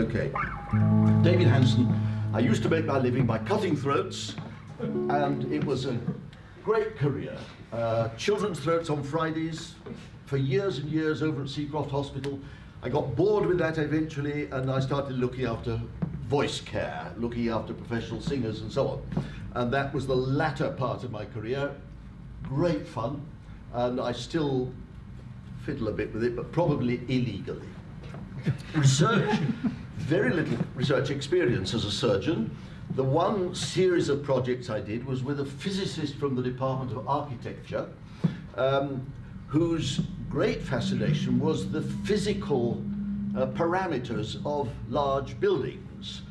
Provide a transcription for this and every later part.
Okay. David Hanson. I used to make my living by cutting throats, and it was a great career. Children's throats on Fridays for years and years over at Seacroft Hospital. I got bored with that eventually, and I started looking after voice care, looking after professional singers and so on. And that was the latter part of my career. Great fun, and I still fiddle a bit with it, but probably illegally. Research, very little research experience as a surgeon. The one series of projects I did was with a physicist from the Department of Architecture, whose great fascination was the physical parameters of large buildings.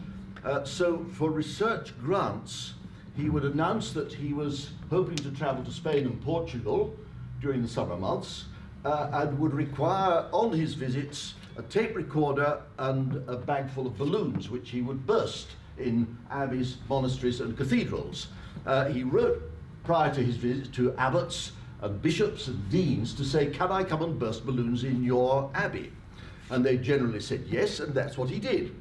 So for research grants, he would announce that he was hoping to travel to Spain and Portugal during the summer months, and would require on his visits a tape recorder and a bag full of balloons, which he would burst in abbeys, monasteries and cathedrals. He wrote prior to his visit to abbots and bishops and deans to say, can I come and burst balloons in your abbey? And they generally said yes, and that's what he did.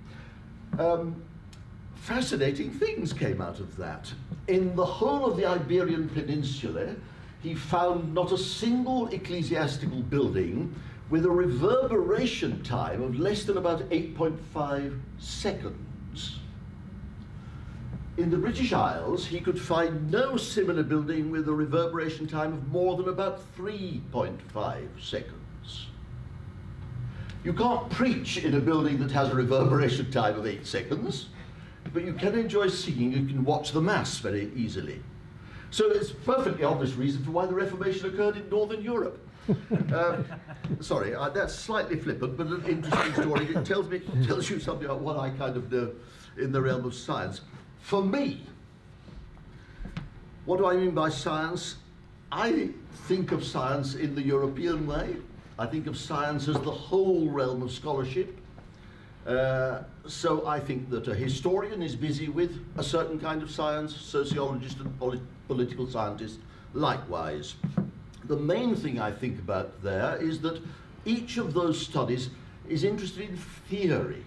Fascinating things came out of that. In the whole of the Iberian Peninsula, he found not a single ecclesiastical building with a reverberation time of less than about 8.5 seconds. In the British Isles, he could find no similar building with a reverberation time of more than about 3.5 seconds. You can't preach in a building that has a reverberation time of 8 seconds, but you can enjoy singing, you can watch the Mass very easily. So it's a perfectly obvious reason for why the Reformation occurred in Northern Europe. Sorry, that's slightly flippant, but an interesting story. It tells you something about what I kind of know in the realm of science. For me, what do I mean by science? I think of science in the European way. I think of science as the whole realm of scholarship. So I think that a historian is busy with a certain kind of science, sociologist and political scientist likewise. The main thing I think about there is that each of those studies is interested in theory.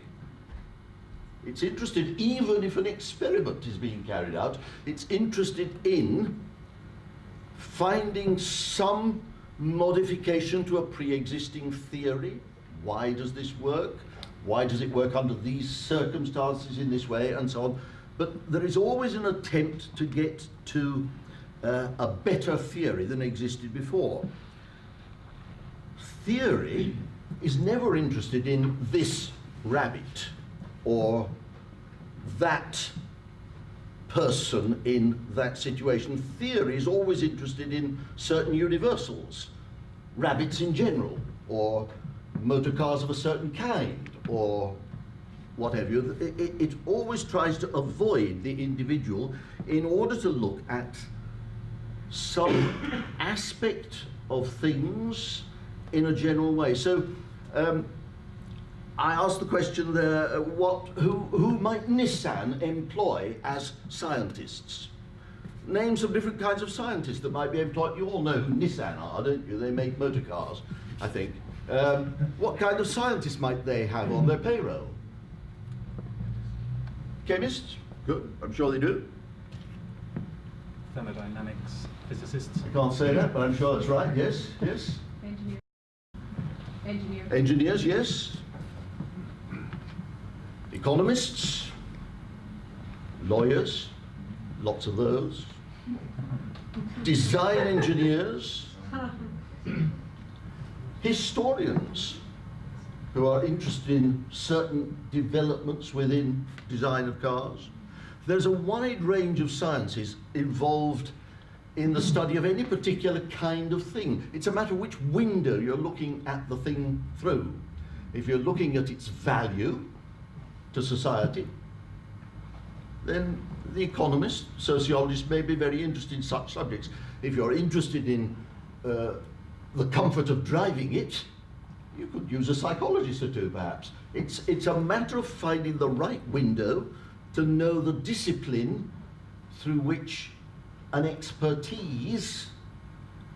It's interested, even if an experiment is being carried out, it's interested in finding some modification to a pre-existing theory. Why does this work? Why does it work under these circumstances in this way, and so on? But there is always an attempt to get to a better theory than existed before. Theory is never interested in this rabbit or that person in that situation. Theory is always interested in certain universals, rabbits in general, or motor cars of a certain kind, or what have you. It always tries to avoid the individual in order to look at some aspect of things in a general way. So I asked the question there, who might Nissan employ as scientists? Name some different kinds of scientists that might be employed. You all know who Nissan are, don't you? They make motor cars, I think. What kind of scientists might they have on their payroll? Chemists? Good, I'm sure they do. Thermodynamics, physicists. I can't say that, but I'm sure that's right. Yes, yes. Engineers, yes. Economists, lawyers, lots of those. Design engineers, historians who are interested in certain developments within design of cars. There's a wide range of sciences involved in the study of any particular kind of thing. It's a matter of which window you're looking at the thing through. If you're looking at its value to society, then the economist, sociologist may be very interested in such subjects. If you're interested in the comfort of driving it, you could use a psychologist or two, perhaps. It's a matter of finding the right window to know the discipline through which an expertise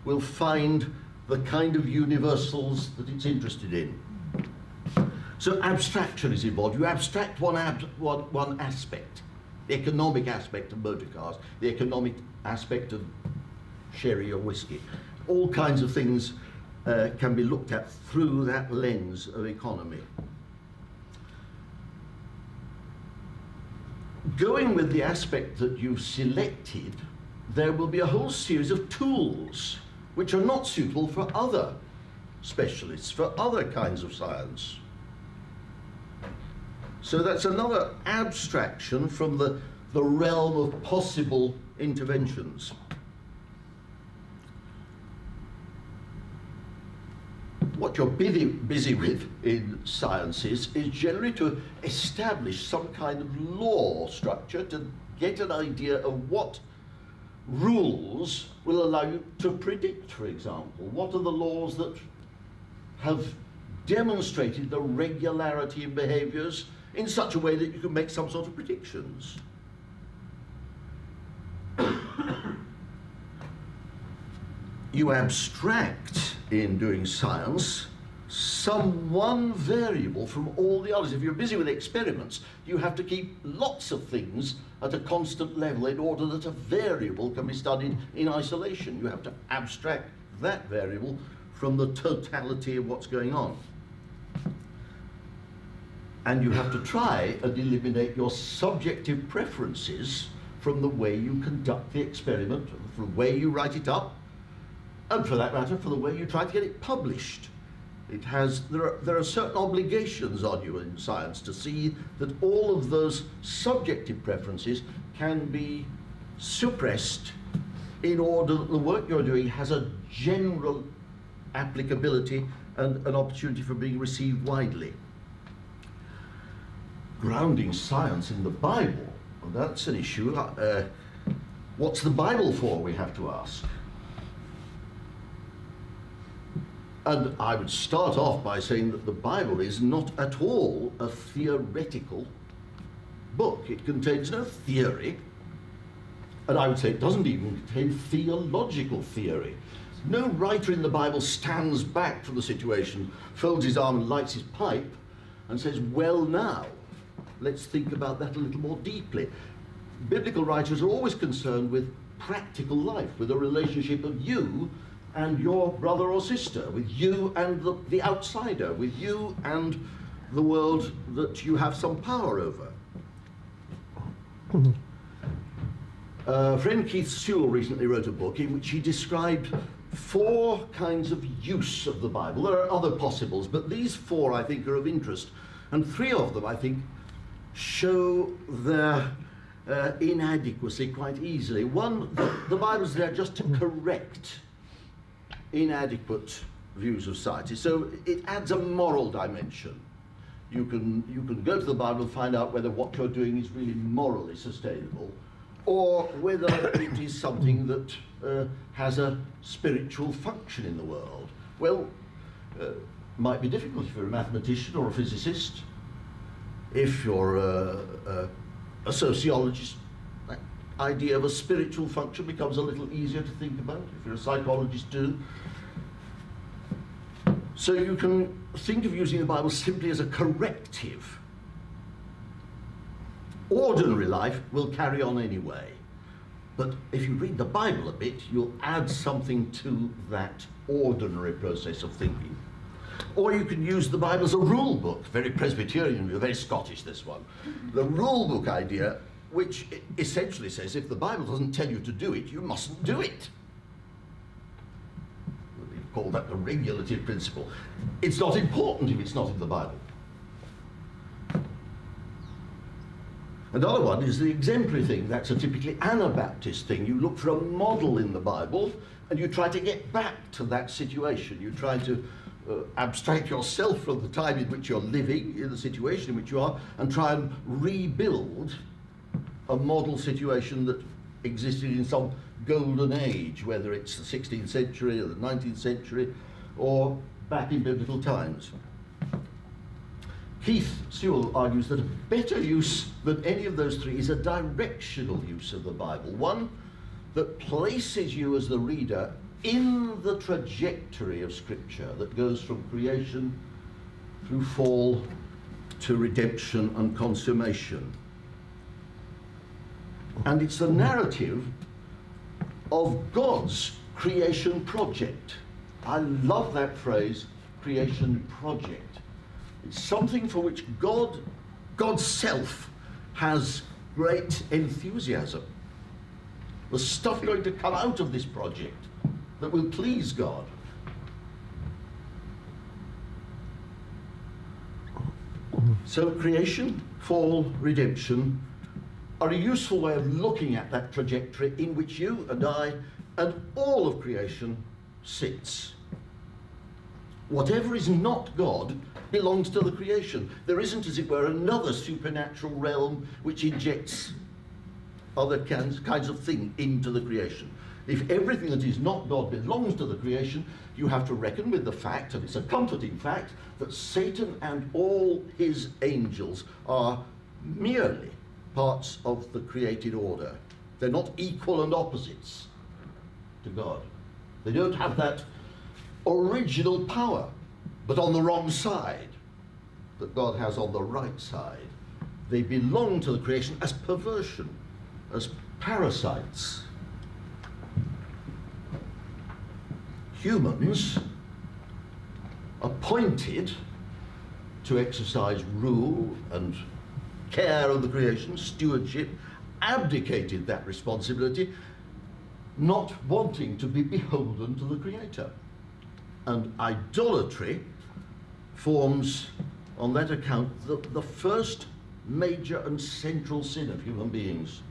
will find the kind of universals that it's interested in. So abstraction is involved. You abstract one aspect, the economic aspect of motor cars, the economic aspect of sherry or whiskey. All kinds of things can be looked at through that lens of economy. Going with the aspect that you've selected, there will be a whole series of tools which are not suitable for other specialists, for other kinds of science. So that's another abstraction from the realm of possible interventions. What you're busy with in sciences is generally to establish some kind of law structure to get an idea of what rules will allow you to predict, for example. What are the laws that have demonstrated the regularity in behaviours in such a way that you can make some sort of predictions? You abstract, in doing science, some one variable from all the others. If you're busy with experiments, you have to keep lots of things at a constant level in order that a variable can be studied in isolation. You have to abstract that variable from the totality of what's going on. And you have to try and eliminate your subjective preferences from the way you conduct the experiment, from the way you write it up, and for that matter, for the way you try to get it published. There are certain obligations on you in science to see that all of those subjective preferences can be suppressed in order that the work you're doing has a general applicability and an opportunity for being received widely. Grounding science in the Bible, well, that's an issue. What's the Bible for, we have to ask. And I would start off by saying that the Bible is not at all a theoretical book. It contains no theory, and I would say it doesn't even contain theological theory. No writer in the Bible stands back from the situation, folds his arm and lights his pipe, and says, well now, let's think about that a little more deeply. Biblical writers are always concerned with practical life, with the relationship of you and your brother or sister, with you and the outsider, with you and the world that you have some power over. Friend Keith Sewell recently wrote a book in which he described 4 kinds of use of the Bible. There are other possibles, but these 4 I think are of interest, and 3 of them I think show their inadequacy quite easily. One, the Bible's there just to correct inadequate views of society, so it adds a moral dimension. You can go to the Bible and find out whether what you're doing is really morally sustainable, or whether it is something that has a spiritual function in the world. Well, might be difficult if you're a mathematician or a physicist. If you're a sociologist, that idea of a spiritual function becomes a little easier to think about. If you're a psychologist too. So you can think of using the Bible simply as a corrective. Ordinary life will carry on anyway, but if you read the Bible a bit, you'll add something to that ordinary process of thinking. Or you can use the Bible as a rule book, very Presbyterian, very Scottish this one. The rule book idea, which essentially says if the Bible doesn't tell you to do it, you mustn't do it. We call that the regulative principle. It's not important if it's not in the Bible. Another one is the exemplary thing. That's a typically Anabaptist thing. You look for a model in the Bible and you try to get back to that situation. You try to abstract yourself from the time in which you're living, in the situation in which you are, and try and rebuild a model situation that existed in some golden age, whether it's the 16th century or the 19th century or back in biblical times. Keith Sewell argues that a better use than any of those 3 is a directional use of the Bible, one that places you as the reader in the trajectory of Scripture that goes from creation through fall to redemption and consummation. And it's the narrative of God's creation project. I love that phrase, creation project. It's something for which God's self has great enthusiasm. There's stuff going to come out of this project that will please God. So creation, fall, redemption are a useful way of looking at that trajectory in which you and I and all of creation sits. Whatever is not God belongs to the creation. There isn't, as it were, another supernatural realm which injects other kinds of things into the creation. If everything that is not God belongs to the creation, you have to reckon with the fact, and it's a comforting fact, that Satan and all his angels are merely parts of the created order. They're not equal and opposites to God. They don't have that original power, but on the wrong side that God has on the right side. They belong to the creation as perversion, as parasites. Humans, appointed to exercise rule and care of the creation, stewardship, abdicated that responsibility, not wanting to be beholden to the Creator. And idolatry forms, on that account, the first major and central sin of human beings.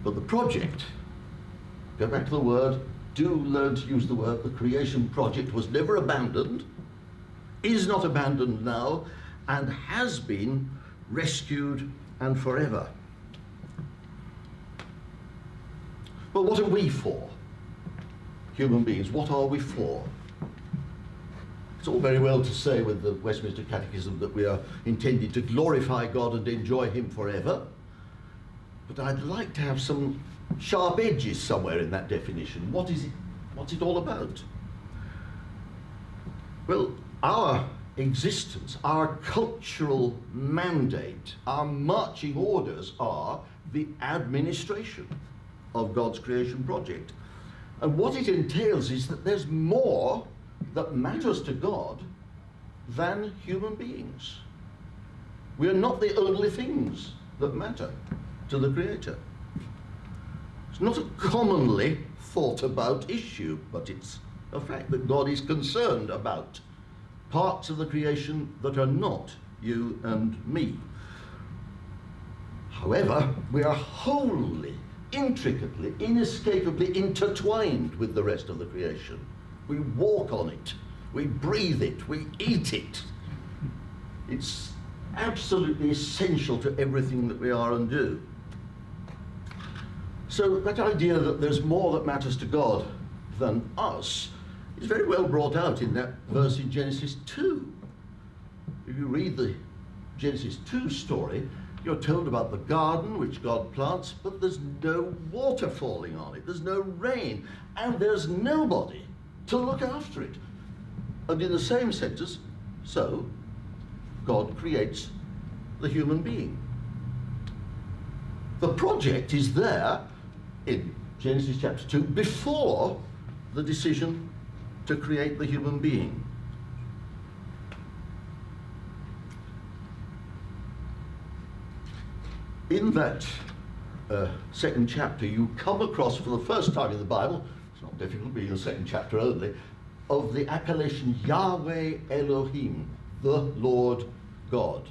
But the project, go back to the word, do learn to use the word, the creation project was never abandoned, is not abandoned now, and has been rescued and forever. Well, what are we for? Human beings, what are we for? It's all very well to say with the Westminster Catechism that we are intended to glorify God and enjoy Him forever, but I'd like to have some sharp edges somewhere in that definition. What is it? What's it all about? Well, our existence, our cultural mandate, our marching orders are the administration of God's creation project. And what it entails is that there's more that matters to God than human beings. We are not the only things that matter to the Creator. It's not a commonly thought about issue, but it's a fact that God is concerned about parts of the creation that are not you and me. However, we are wholly, intricately, inescapably intertwined with the rest of the creation. We walk on it, we breathe it, we eat it. It's absolutely essential to everything that we are and do. So that idea that there's more that matters to God than us is very well brought out in that verse in Genesis 2. If you read the Genesis 2 story, you're told about the garden which God plants, but there's no water falling on it, there's no rain, and there's nobody to look after it. And in the same sentence, so God creates the human being. The project is there in Genesis chapter 2 before the decision to create the human being. In that second chapter, you come across for the first time in the Bible, it's not difficult being the second chapter only, of the appellation Yahweh Elohim, the Lord God.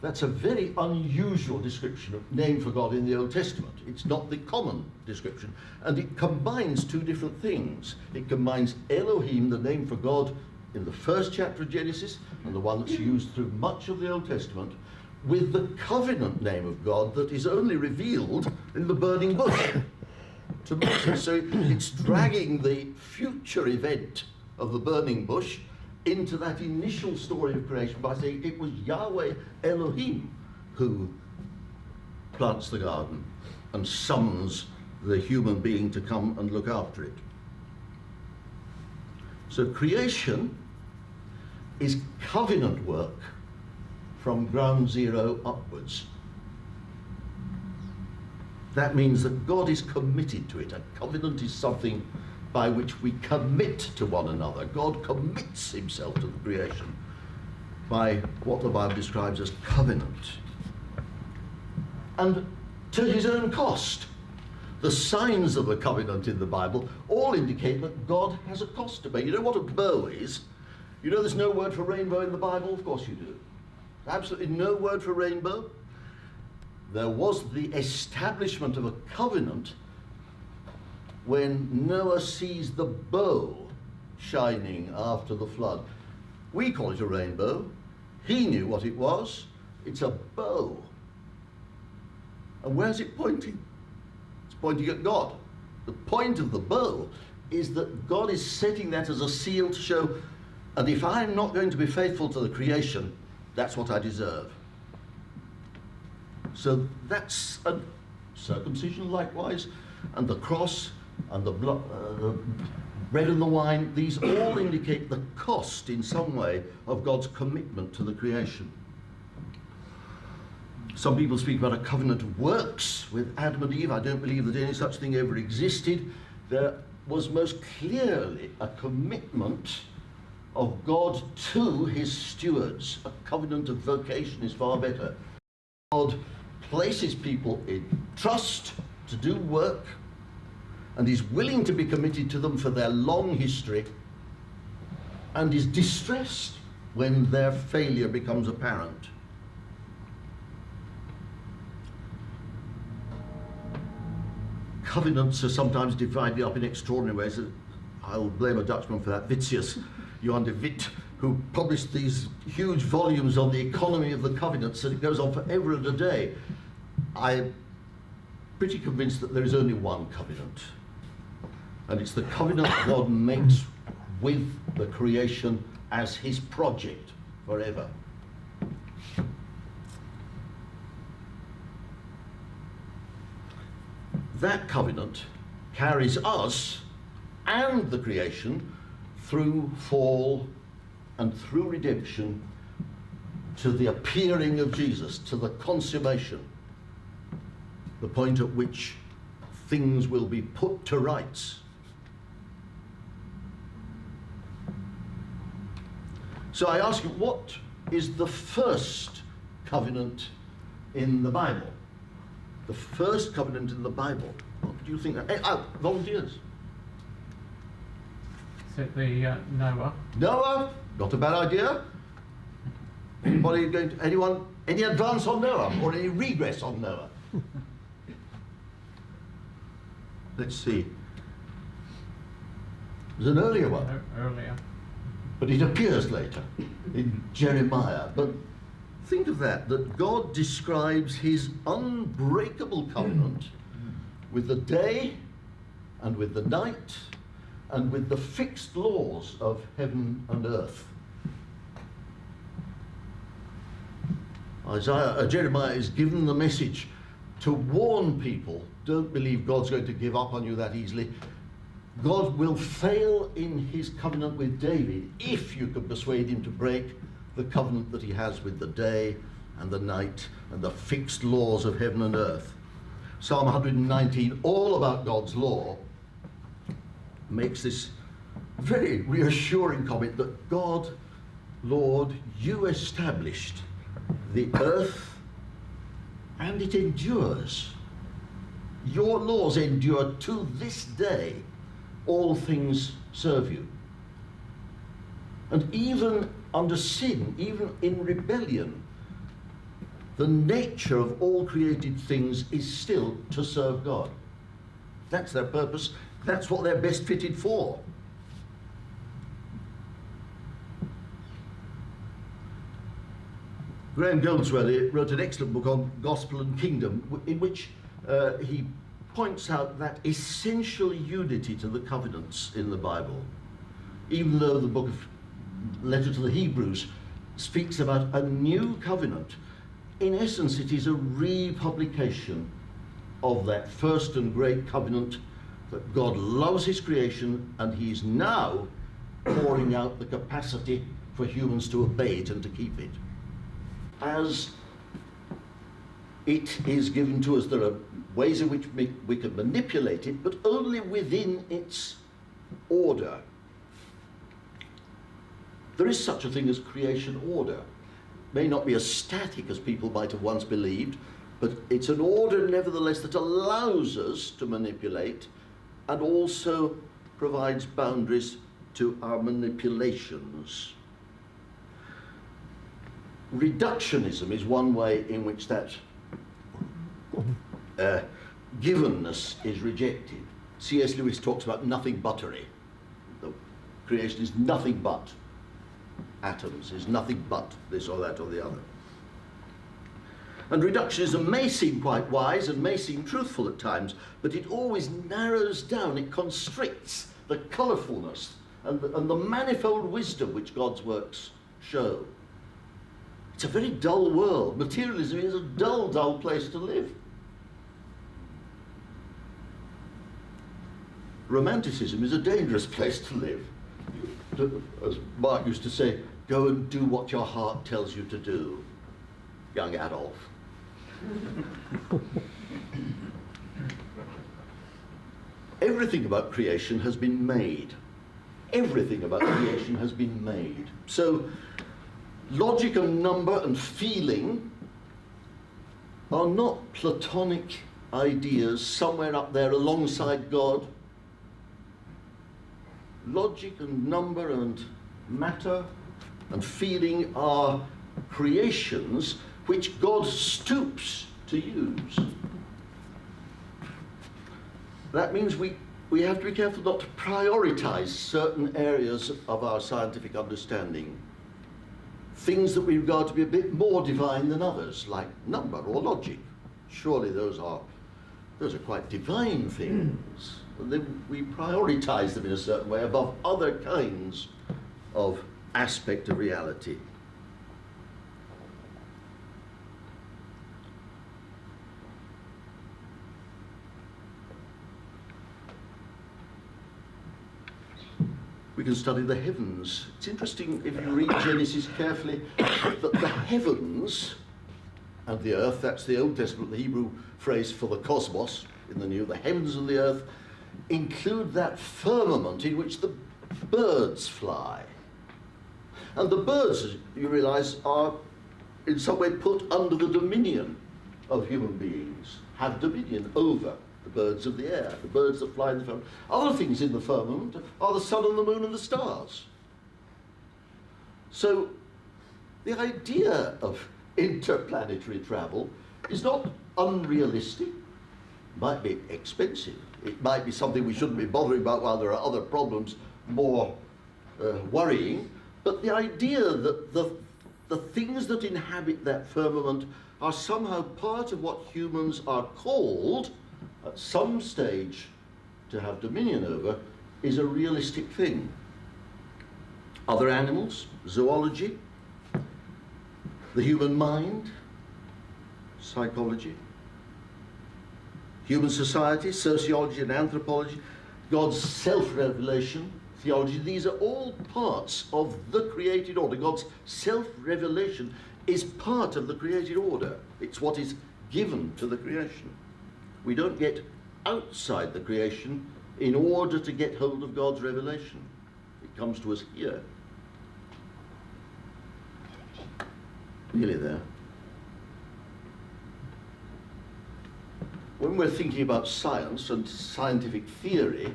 That's a very unusual description of name for God in the Old Testament. It's not the common description. And it combines two different things. It combines Elohim, the name for God in the first chapter of Genesis, and the one that's used through much of the Old Testament, with the covenant name of God that is only revealed in the burning bush to Moses. So it's dragging the future event of the burning bush into that initial story of creation by saying it was Yahweh Elohim who plants the garden and summons the human being to come and look after it. So creation is covenant work from ground zero upwards. That means that God is committed to it. A covenant is something by which we commit to one another. God commits himself to the creation by what the Bible describes as covenant. And to his own cost. The signs of the covenant in the Bible all indicate that God has a cost to pay. You know what a bow is? You know there's no word for rainbow in the Bible? Of course you do. Absolutely no word for rainbow. There was the establishment of a covenant when Noah sees the bow shining after the flood. We call it a rainbow. He knew what it was. It's a bow. And where's it pointing? It's pointing at God. The point of the bow is that God is setting that as a seal to show, and if I'm not going to be faithful to the creation, that's what I deserve. So that's a circumcision likewise, and the cross, and the bread and the wine, these all indicate the cost in some way of God's commitment to the creation. Some people speak about a covenant of works with Adam and Eve. I don't believe that any such thing ever existed. There was most clearly a commitment of God to his stewards. A covenant of vocation is far better. God places people in trust to do work and is willing to be committed to them for their long history, and is distressed when their failure becomes apparent. Covenants are sometimes divided up in extraordinary ways. I'll blame a Dutchman for that, Wittius, Johan de Witt, who published these huge volumes on the economy of the covenants, and it goes on forever and a day. I'm pretty convinced that there is only one covenant, and it's the covenant God makes with the creation as his project forever. That covenant carries us and the creation through fall and through redemption to the appearing of Jesus, to the consummation, the point at which things will be put to rights. So I ask you, what is the first covenant in the Bible? The first covenant in the Bible. What do you think? Volunteers. Is it the Noah? Noah, not a bad idea. Anybody going to, anyone, any advance on Noah or any regress on Noah? Let's see. There's an earlier one. Earlier. But it appears later in Jeremiah. But think of that God describes his unbreakable covenant with the day and with the night and with the fixed laws of heaven and earth. Jeremiah is given the message to warn people, don't believe God's going to give up on you that easily. God will fail in his covenant with David if you can persuade him to break the covenant that he has with the day and the night and the fixed laws of heaven and earth. Psalm 119, all about God's law, makes this very reassuring comment that God, Lord, you established the earth and it endures. Your laws endure to this day. All things serve you. And even under sin, even in rebellion, the nature of all created things is still to serve God. That's their purpose. That's what they're best fitted for. Graham Goldsworthy wrote an excellent book on Gospel and Kingdom, in which he points out that essential unity to the covenants in the Bible. Even though the book of letter to the Hebrews speaks about a new covenant, in essence it is a republication of that first and great covenant that God loves his creation and he is now pouring out the capacity for humans to obey it and to keep it. As it is given to us, there are ways in which we can manipulate it, but only within its order. There is such a thing as creation order. It may not be as static as people might have once believed, but it's an order nevertheless that allows us to manipulate and also provides boundaries to our manipulations. Reductionism is one way in which that givenness is rejected. C.S. Lewis talks about nothing buttery. The creation is nothing but atoms, is nothing but this or that or the other. And reductionism may seem quite wise and may seem truthful at times, but it always narrows down, it constricts the colourfulness and the manifold wisdom which God's works show. It's a very dull world. Materialism is a dull, dull place to live. Romanticism is a dangerous place to live. As Mark used to say, go and do what your heart tells you to do, young Adolf. Everything about creation has been made. Everything about creation has been made. So logic and number and feeling are not Platonic ideas somewhere up there alongside God. Logic and number and matter and feeling are creations which God stoops to use. That means we have to be careful not to prioritize certain areas of our scientific understanding. Things that we regard to be a bit more divine than others, like number or logic. Surely those are quite divine things. And then we prioritize them in a certain way above other kinds of aspect of reality. We can study the heavens. It's interesting if you read Genesis carefully that the heavens and the earth, that's the Old Testament, the Hebrew phrase for the cosmos in the New, the heavens and the earth include that firmament in which the birds fly. And the birds, as you realize, are in some way put under the dominion of human beings, have dominion over the birds of the air, the birds that fly in the firmament. Other things in the firmament are the sun and the moon and the stars. So the idea of interplanetary travel is not unrealistic. It might be expensive. It might be something we shouldn't be bothering about while there are other problems more worrying. But the idea that the things that inhabit that firmament are somehow part of what humans are called at some stage to have dominion over is a realistic thing. Other animals, zoology, the human mind, psychology, human society, sociology and anthropology, God's self-revelation, theology, these are all parts of the created order. God's self-revelation is part of the created order. It's what is given to the creation. We don't get outside the creation in order to get hold of God's revelation. It comes to us here. Nearly there. When we're thinking about science and scientific theory,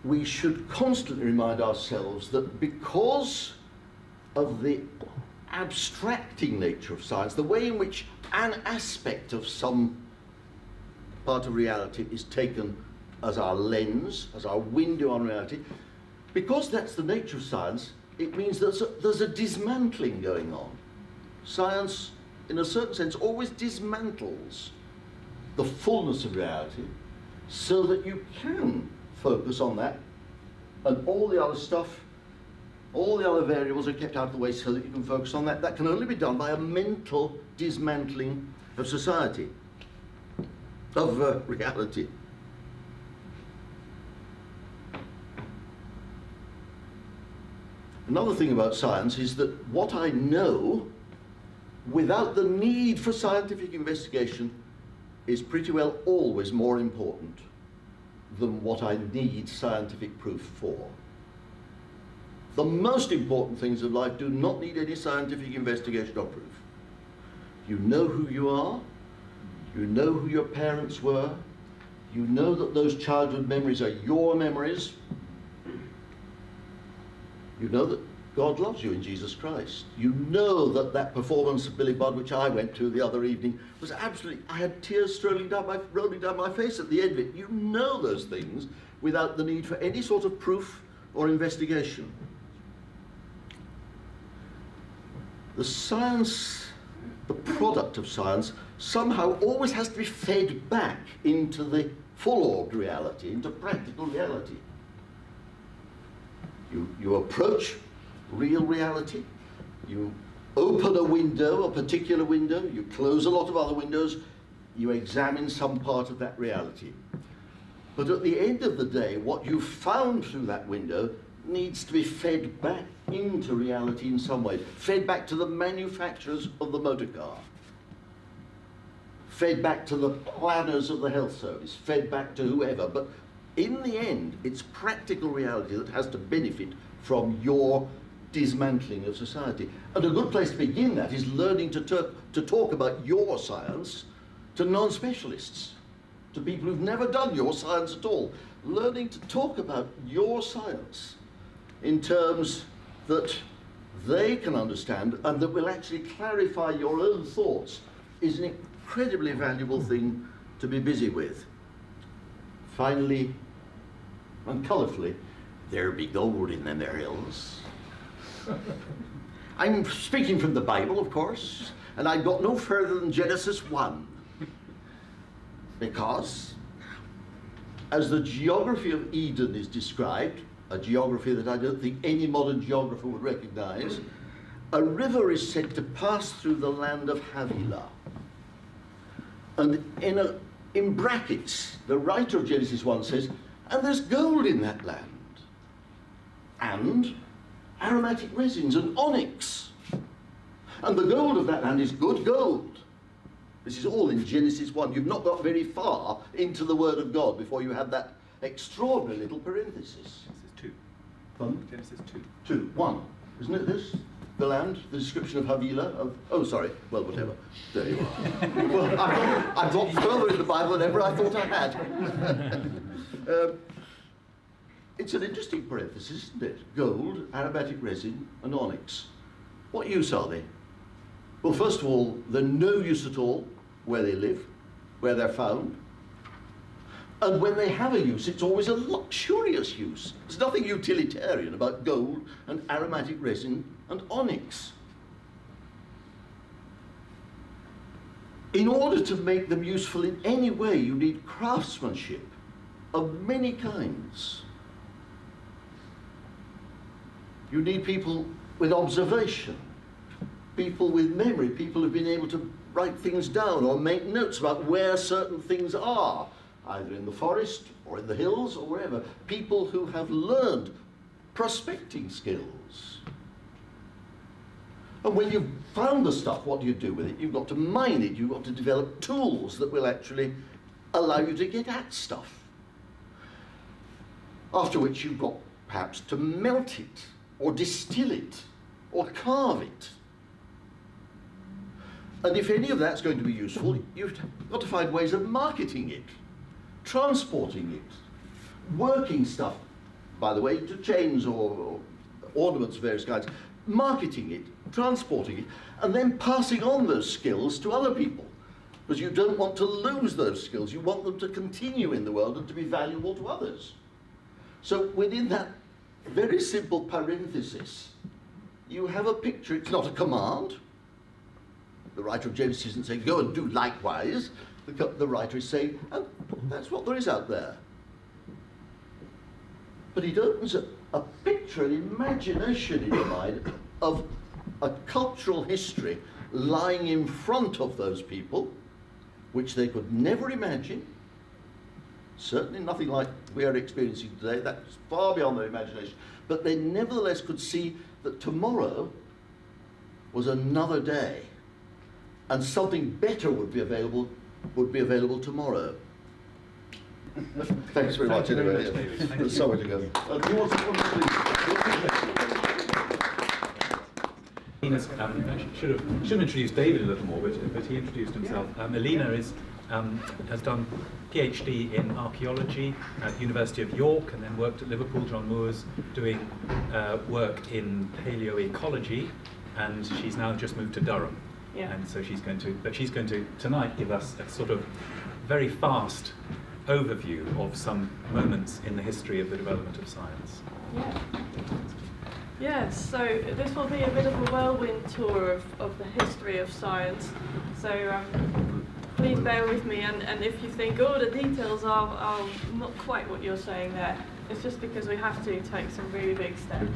we should constantly remind ourselves that because of the abstracting nature of science, the way in which an aspect of some part of reality is taken as our lens, as our window on reality, because that's the nature of science, it means there's a dismantling going on. Science, in a certain sense, always dismantles the fullness of reality so that you can focus on that, and all the other stuff, all the other variables are kept out of the way so that you can focus on that. That can only be done by a mental dismantling of society, of reality. Another thing about science is that what I know, without the need for scientific investigation, is pretty well always more important than what I need scientific proof for. The most important things of life do not need any scientific investigation or proof. You know who you are, you know who your parents were, you know that those childhood memories are your memories, you know that God loves you in Jesus Christ. You know that that performance of Billy Budd, which I went to the other evening, was absolutely, I had tears rolling down my face at the end of it. You know those things without the need for any sort of proof or investigation. The science, the product of science, somehow always has to be fed back into the full-orbed reality, into practical reality. You approach real reality, you open a window, a particular window, you close a lot of other windows, you examine some part of that reality. But at the end of the day, what you found through that window needs to be fed back into reality in some way, fed back to the manufacturers of the motor car, fed back to the planners of the health service, fed back to whoever. But in the end, it's practical reality that has to benefit from your dismantling of society. And a good place to begin that is learning to talk about your science to non-specialists, to people who've never done your science at all. Learning to talk about your science in terms that they can understand and that will actually clarify your own thoughts is an incredibly valuable thing to be busy with. Finally, and colourfully, there be gold in them there hills. I'm speaking from the Bible, of course, and I got no further than Genesis 1. Because, as the geography of Eden is described, a geography that I don't think any modern geographer would recognise, a river is said to pass through the land of Havilah. And in brackets, the writer of Genesis 1 says, and there's gold in that land, and aromatic resins and onyx. And the gold of that land is good gold. This is all in Genesis 1. You've not got very far into the Word of God before you have that extraordinary little parenthesis. Genesis 2. Pardon? Genesis 2. 2. 1. Isn't it this? The land, the description of Havilah, oh sorry, well whatever. There you are. Well, I've got further in the Bible than ever I thought I had. It's an interesting parenthesis, isn't it? Gold, aromatic resin, and onyx. What use are they? Well, first of all, they're no use at all where they live, where they're found. And when they have a use, it's always a luxurious use. There's nothing utilitarian about gold and aromatic resin and onyx. In order to make them useful in any way, you need craftsmanship of many kinds. You need people with observation, people with memory, people who've been able to write things down or make notes about where certain things are, either in the forest or in the hills or wherever. People who have learned prospecting skills. And when you've found the stuff, what do you do with it? You've got to mine it, you've got to develop tools that will actually allow you to get at stuff. After which you've got perhaps to melt it, or distill it, or carve it. And if any of that's going to be useful, you've got to find ways of marketing it, transporting it, working stuff, by the way, to chains or ornaments of various kinds, marketing it, transporting it, and then passing on those skills to other people. Because you don't want to lose those skills, you want them to continue in the world and to be valuable to others. So within that very simple parenthesis, you have a picture. It's not a command. The writer of Genesis isn't saying, go and do likewise. The writer is saying, and that's what there is out there. But it opens a picture, an imagination in your mind of a cultural history lying in front of those people, which they could never imagine, Certainly nothing like we are experiencing today. That's far beyond their imagination. But they nevertheless could see that tomorrow was another day, and something better would be available tomorrow. Thanks very much. Anyway, there's so much to go. Do you want to should have introduced David a little more, but he introduced himself. Eline has done PhD in archaeology at the University of York, and then worked at Liverpool, John Moores, doing work in paleoecology, and she's now just moved to Durham. Yeah. And so she's going to tonight give us a sort of very fast overview of some moments in the history of the development of science. Yeah. Yes, so this will be a bit of a whirlwind tour of the history of science. So please bear with me, and if you think, oh, the details are not quite what you're saying there, it's just because we have to take some really big steps.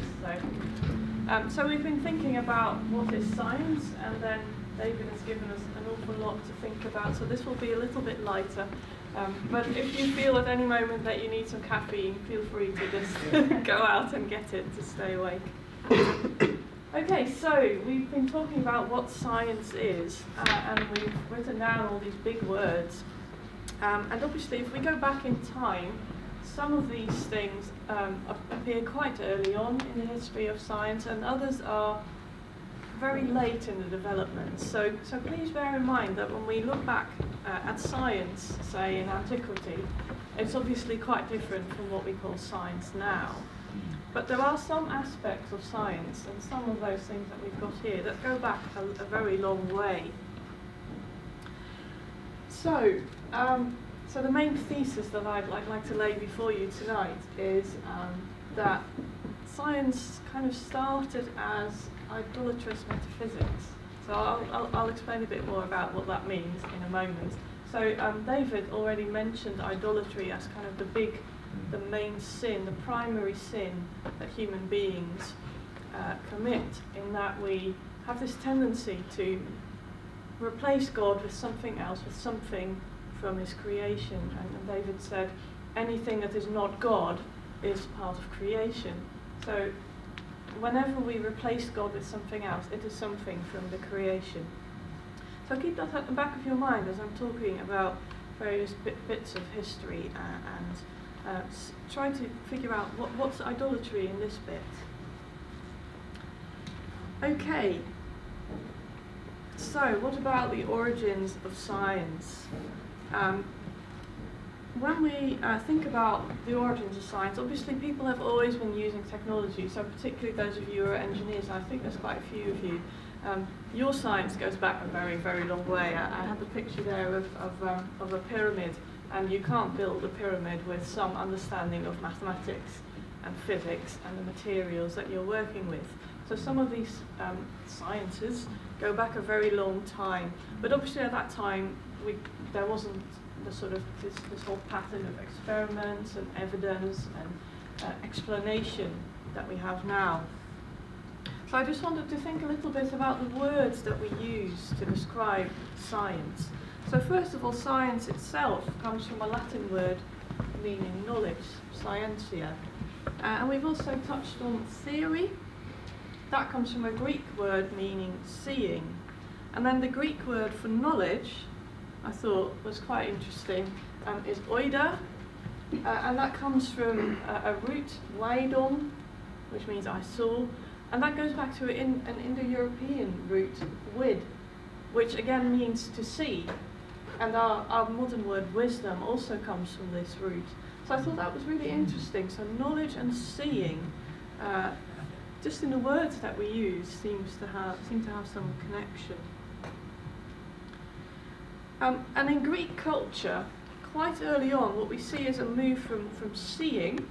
So we've been thinking about what is science, and then David has given us an awful lot to think about, so this will be a little bit lighter. But if you feel at any moment that you need some caffeine, feel free to just go out and get it to stay awake. Okay, so we've been talking about what science is, and we've written down all these big words. And obviously, if we go back in time, some of these things appear quite early on in the history of science, and others are very late in the development. So please bear in mind that when we look back at science, say in antiquity, it's obviously quite different from what we call science now. But there are some aspects of science, and some of those things that we've got here, that go back a very long way. So the main thesis that I'd like to lay before you tonight is that science kind of started as idolatrous metaphysics. So I'll explain a bit more about what that means in a moment. So David already mentioned idolatry as kind of the main sin, the primary sin that human beings commit, in that we have this tendency to replace God with something else, with something from his creation. And David said, anything that is not God is part of creation. So whenever we replace God with something else, it is something from the creation. So keep that at the back of your mind as I'm talking about various bits of history, and try to figure out what's idolatry in this bit. Okay, so what about the origins of science? When we think about the origins of science, obviously people have always been using technology, so particularly those of you who are engineers, and I think there's quite a few of you, your science goes back a very, very long way. I had the picture there of a pyramid, and you can't build a pyramid with some understanding of mathematics and physics and the materials that you're working with. So some of these sciences go back a very long time, but obviously at that time there wasn't the sort of this whole pattern of experiments and evidence and explanation that we have now. So I just wanted to think a little bit about the words that we use to describe science. So first of all, science itself comes from a Latin word meaning knowledge, scientia. And we've also touched on theory. That comes from a Greek word meaning seeing. And then the Greek word for knowledge, I thought was quite interesting, is oida. And that comes from a root, waidon, which means I saw. And that goes back to an Indo-European root, wid, which again means to see. And our modern word wisdom also comes from this root. So I thought that was really interesting. So knowledge and seeing, just in the words that we use, seem to have some connection. And in Greek culture, quite early on, what we see is a move from seeing,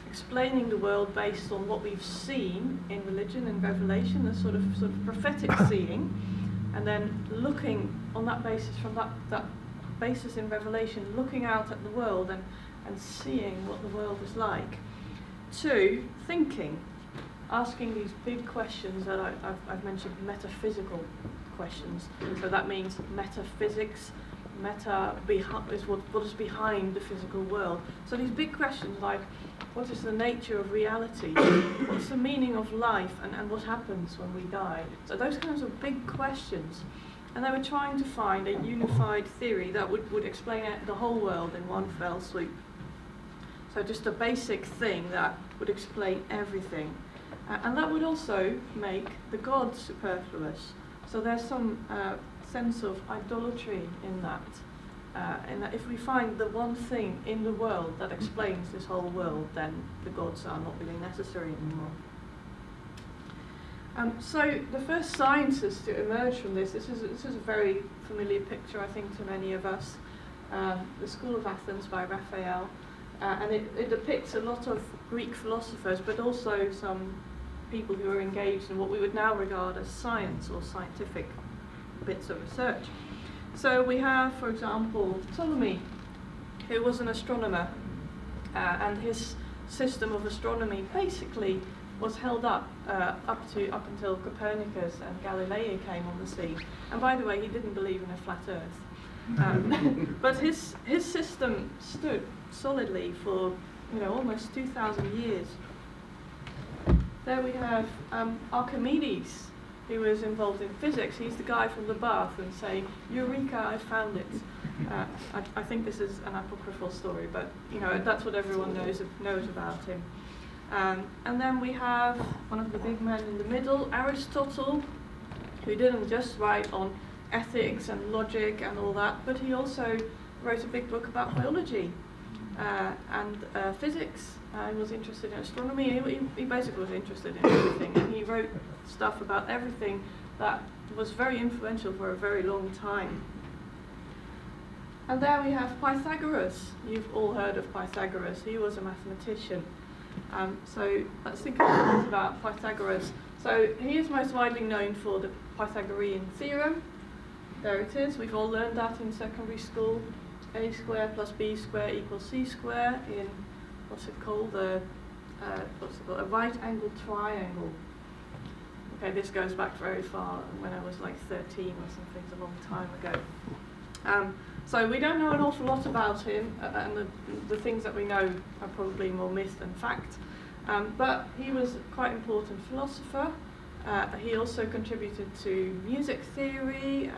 explaining the world based on what we've seen in religion and revelation, the sort of prophetic seeing, and then looking on that basis, from that basis in revelation, looking out at the world and seeing what the world is like, to thinking, asking these big questions that I've mentioned, metaphysical questions. So that means metaphysics, Meta is what is behind the physical world. So these big questions like, what is the nature of reality? What's the meaning of life? And what happens when we die? So those kinds of big questions. And they were trying to find a unified theory that would explain the whole world in one fell swoop. So just a basic thing that would explain everything. And that would also make the gods superfluous. So there's some sense of idolatry in that if we find the one thing in the world that explains this whole world, then the gods are not really necessary anymore. So the first sciences to emerge from this is a very familiar picture, I think, to many of us. The School of Athens by Raphael, and it depicts a lot of Greek philosophers, but also some people who are engaged in what we would now regard as science or scientific bits of research. So we have, for example, Ptolemy, who was an astronomer, and his system of astronomy basically was held up until Copernicus and Galileo came on the scene. And by the way, he didn't believe in a flat Earth, but his system stood solidly for almost 2,000 years. There we have Archimedes, who was involved in physics. He's the guy from the bath and saying, "Eureka! I found it." I think this is an apocryphal story, but that's what everyone knows about him. And then we have one of the big men in the middle, Aristotle, who didn't just write on ethics and logic and all that, but he also wrote a big book about biology and physics. He was interested in astronomy. He basically was interested in everything, and he wrote stuff about everything that was very influential for a very long time. And there we have Pythagoras. You've all heard of Pythagoras. He was a mathematician. So let's think a little bit about Pythagoras. So he is most widely known for the Pythagorean theorem. There it is. We've all learned that in secondary school. A squared plus b squared equals c squared in, what's it called? A right angled triangle. Okay, this goes back very far, when I was like 13 or something, it's a long time ago. So we don't know an awful lot about him, and the things that we know are probably more myth than fact. But he was quite an important philosopher. He also contributed to music theory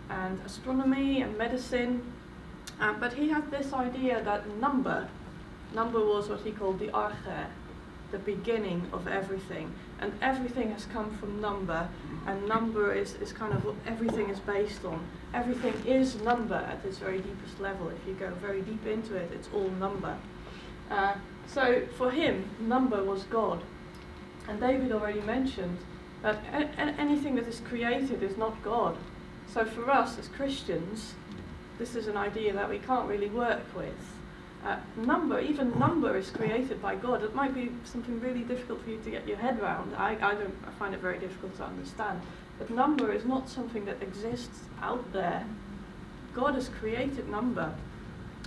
and astronomy and medicine. But he had this idea that number was what he called the arche, the beginning of everything. And everything has come from number, and number is kind of what everything is based on. Everything is number at its very deepest level. If you go very deep into it, it's all number. So for him, number was God. And David already mentioned that anything that is created is not God. So for us as Christians, this is an idea that we can't really work with. Even number is created by God. It might be something really difficult for you to get your head around. I find it very difficult to understand. But number is not something that exists out there. God has created number.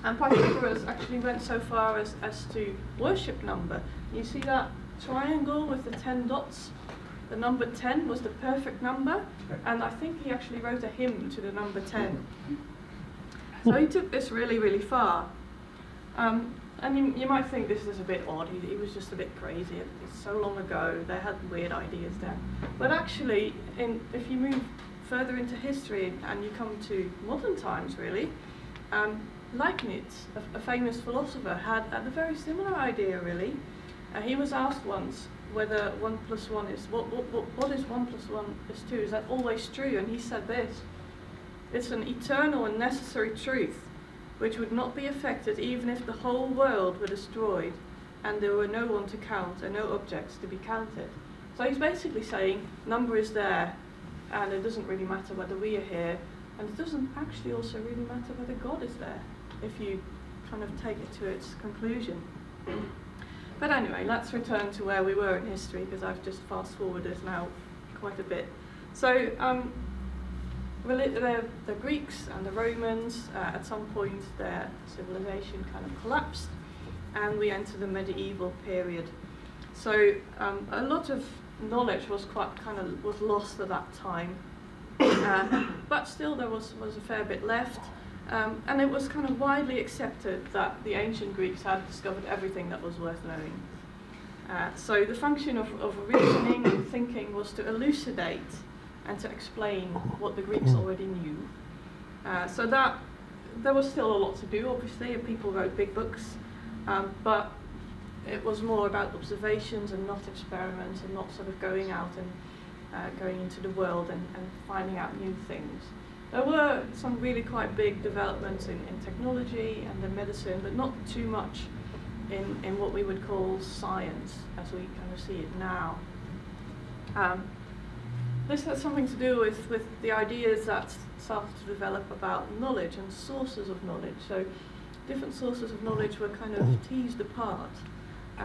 And Pythagoras actually went so far as to worship number. You see that triangle with the 10 dots? The number 10 was the perfect number, and I think he actually wrote a hymn to the number 10. So he took this really, really far. And you might think this is a bit odd. He was just a bit crazy. It's so long ago, they had weird ideas then. But actually, if you move further into history and you come to modern times, really, Leibniz, a famous philosopher, had a very similar idea, really. He was asked once whether 1 plus 1 is, what is 1 plus 1 is 2? Is that always true? And he said this: it's an eternal and necessary truth, which would not be affected even if the whole world were destroyed and there were no one to count and no objects to be counted. So he's basically saying number is there, and it doesn't really matter whether we are here, and it doesn't actually also really matter whether God is there, if you kind of take it to its conclusion. But anyway, let's return to where we were in history, because I've just fast forwarded now quite a bit. So the Greeks and the Romans, at some point their civilization kind of collapsed, and we enter the medieval period. So a lot of knowledge was was lost at that time, but still there was a fair bit left. And it was kind of widely accepted that the ancient Greeks had discovered everything that was worth knowing. So the function of reasoning and thinking was to elucidate and to explain what the Greeks already knew. So that there was still a lot to do, obviously, and people wrote big books, but it was more about observations and not experiments, and not sort of going out and going into the world and finding out new things. There were some really quite big developments in technology and in medicine, but not too much in what we would call science as we kind of see it now. This had something to do with the ideas that started to develop about knowledge and sources of knowledge. So different sources of knowledge were kind of teased apart.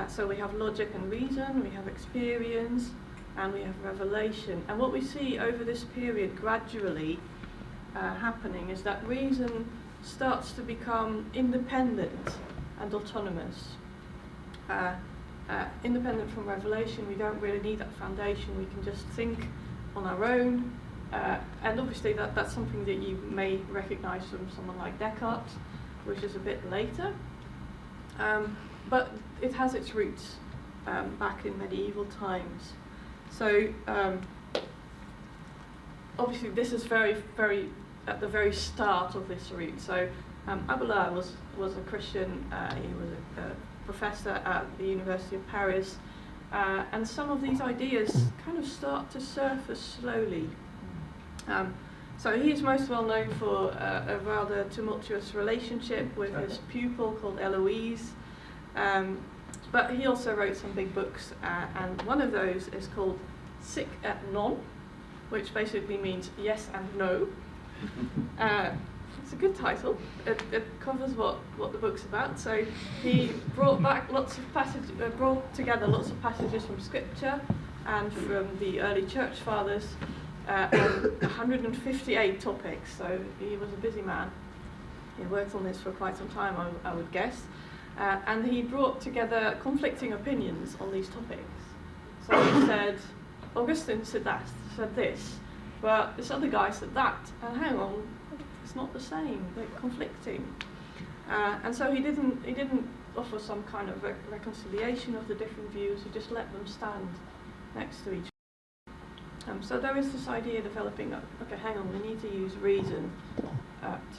So we have logic and reason, we have experience, and we have revelation. And what we see over this period gradually happening is that reason starts to become independent and autonomous. Independent from revelation, we don't really need that foundation, we can just think on our own. And obviously that's something that you may recognize from someone like Descartes, which is a bit later. But it has its roots back in medieval times. So obviously this is very, very at the very start of this route. So Abelard was a Christian, he was a professor at the University of Paris, and some of these ideas kind of start to surface slowly. So he is most well known for a rather tumultuous relationship with his pupil called Eloise, but he also wrote some big books, and one of those is called Sic et Non, which basically means yes and no. It's a good title. It covers what the book's about. So he brought together lots of passages from Scripture and from the early church fathers, on 158 topics. So he was a busy man. He worked on this for quite some time, I would guess. And he brought together conflicting opinions on these topics. So he said, Augustine said this, but this other guy said that, and hang on, it's not the same, they're conflicting. And so he didn't offer some kind of reconciliation of the different views, he just let them stand next to each other. So there is this idea developing, okay, hang on, we need to use reason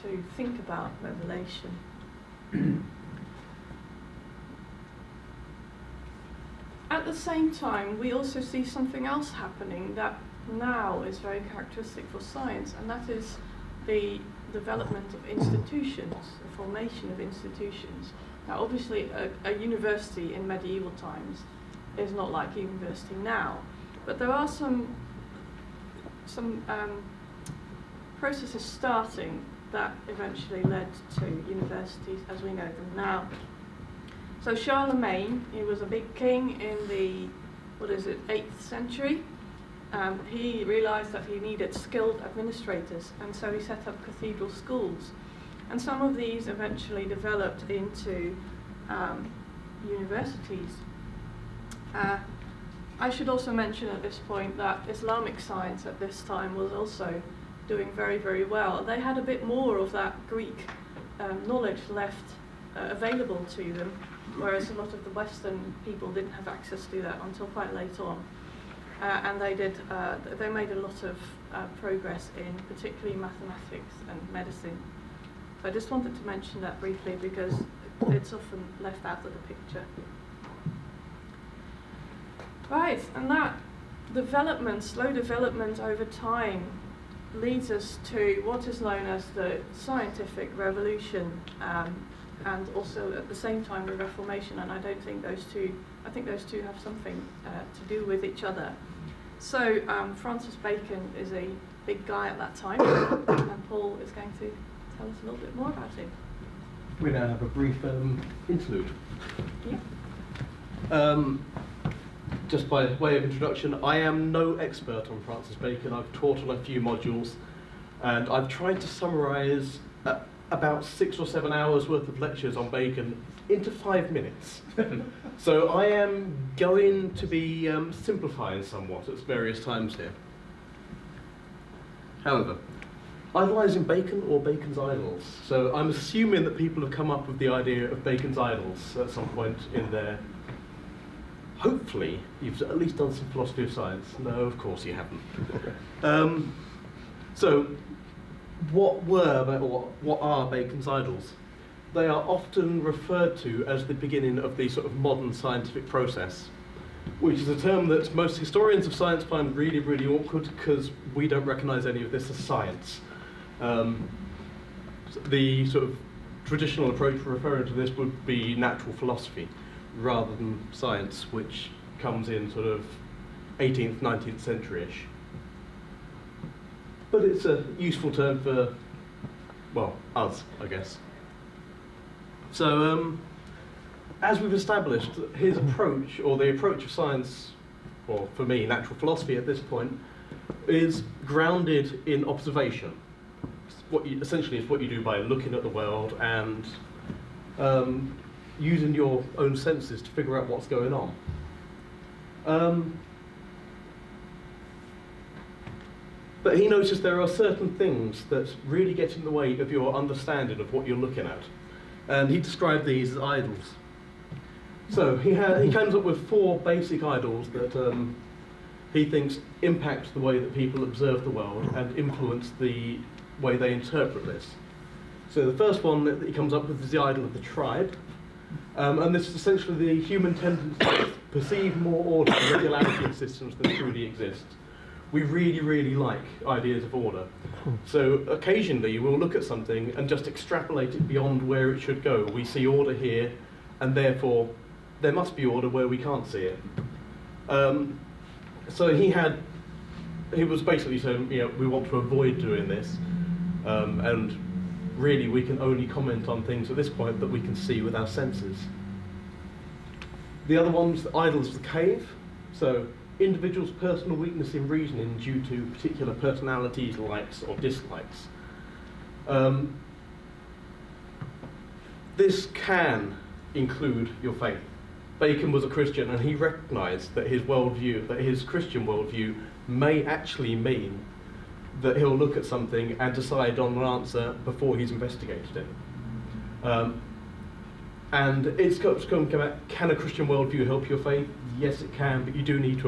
to think about revelation. At the same time, we also see something else happening that now is very characteristic for science, and that is the development of institutions, the formation of institutions. Now, obviously, a university in medieval times is not like a university now, but there are some processes starting that eventually led to universities as we know them now. So Charlemagne, he was a big king in the, 8th century. He realized that he needed skilled administrators, and so he set up cathedral schools. And some of these eventually developed into universities. I should also mention at this point that Islamic science at this time was also doing very, very well. They had a bit more of that Greek knowledge left available to them, whereas a lot of the Western people didn't have access to that until quite late on. And they made a lot of progress in particularly mathematics and medicine. So I just wanted to mention that briefly because it's often left out of the picture. Right, and that development, slow development over time, leads us to what is known as the scientific revolution, and also at the same time the Reformation, and I think those two have something to do with each other. So Francis Bacon is a big guy at that time, and Paul is going to tell us a little bit more about him. We now have a brief interlude. Yeah. Just by way of introduction, I am no expert on Francis Bacon. I've taught on a few modules, and I've tried to summarise about 6 or 7 hours worth of lectures on Bacon into 5 minutes. So I am going to be simplifying somewhat at various times here. However, Idolising Bacon or Bacon's idols? So I'm assuming that people have come up with the idea of Bacon's idols at some point in their... Hopefully, you've at least done some philosophy of science. No, of course you haven't. So, what are Bacon's idols? They are often referred to as the beginning of the sort of modern scientific process, which is a term that most historians of science find really, really awkward because we don't recognise any of this as science. The sort of traditional approach for referring to this would be natural philosophy rather than science, which comes in sort of 18th, 19th century-ish. But it's a useful term for, well, us, I guess. So, as we've established, his approach, or the approach of science, or for me, natural philosophy at this point, is grounded in observation. Essentially, it's what you do by looking at the world and using your own senses to figure out what's going on. But he noticed there are certain things that really get in the way of your understanding of what you're looking at. And he described these as idols. So he comes up with 4 basic idols that he thinks impact the way that people observe the world and influence the way they interpret this. So the first one that he comes up with is the idol of the tribe. And this is essentially the human tendency to perceive more order and regularity in systems than truly exist. We really, really like ideas of order. So occasionally we'll look at something and just extrapolate it beyond where it should go. We see order here, and therefore there must be order where we can't see it. So he was basically saying, you know, we want to avoid doing this, and really we can only comment on things at this point that we can see with our senses. The other one's the idols of the cave. So individuals' personal weakness in reasoning due to particular personalities' likes or dislikes. This can include your faith. Bacon was a Christian, and he recognised that his worldview, that his Christian worldview, may actually mean that he'll look at something and decide on an answer before he's investigated it. And it's got to come back, can a Christian worldview help your faith? Yes, it can, but you do need to